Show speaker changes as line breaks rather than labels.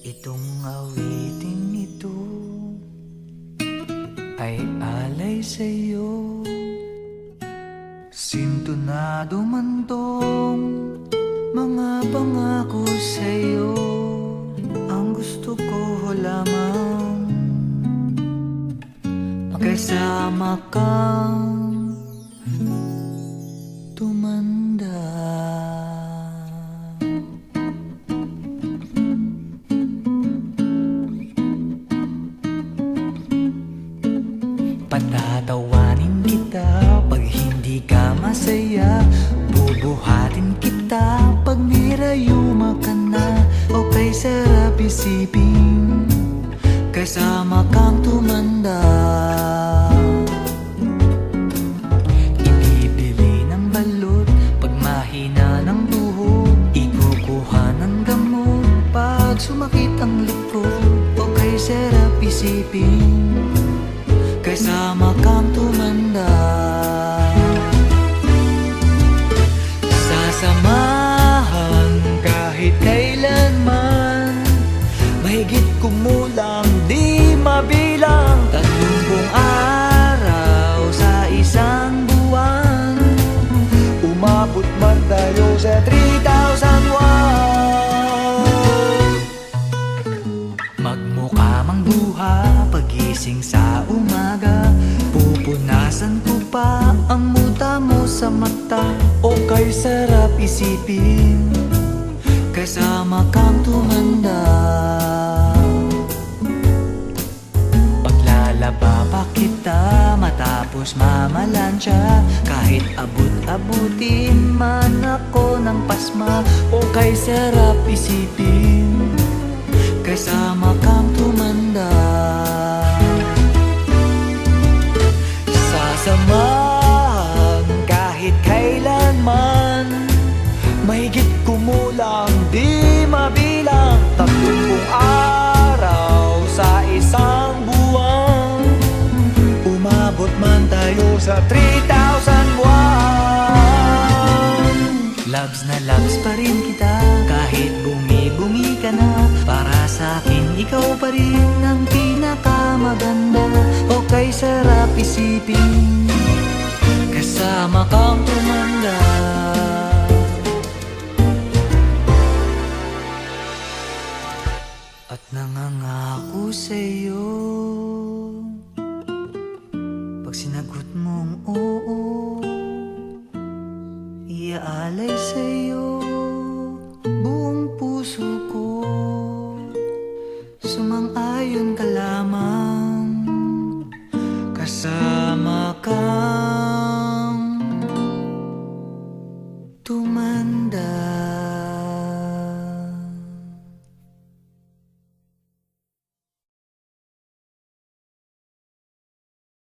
Itong awiting ito ay alay sa'yo. Sintonado man tong mga pangako sa'yo. Ang gusto ko lamang kasama kang tumanda. Patatawanin kita pag hindi ka masaya. Bubuhatin kita pag nirayuma ka na. O kay sarap isipin kasama kang tumanda. Ibibili ng balot pag mahina ng tuhod. Ikukuha ng gamot pag sumakit ang likod. O kay sarap isipin kasama kang tumanda. Sasamahan kahit kailanman, mahigit kumulang di mabilang. 30 araw sa isang buwan, umabot man tayo sa 3,001. Magmukha mang buha pagising sa umaga. Pupunasan ko pa ang muta mo sa mata. O kay sarap isipin kasama kang tumanda. Paglalaba pa kita matapos mamalansya. Kahit abut-abutin man ako ng pasma. O kay sarap isipin kasama kang tumanda. Sasamahan kahit kailanman, mahigit kumulang di mabilang. 30 araw sa isang buwan, umabot man tayo sa 3,001. Loves na loves pa rin kita kahit bumi-bumi ka na. Para sa'kin ikaw pa rin ang pinakamaganda. O kay sarap isipin kasama kang tumanda. At nangangako sa'yo pag sinagot mong oo, iaalay sa'yo buong puso ko. Sumang-ayon ka lamang kasama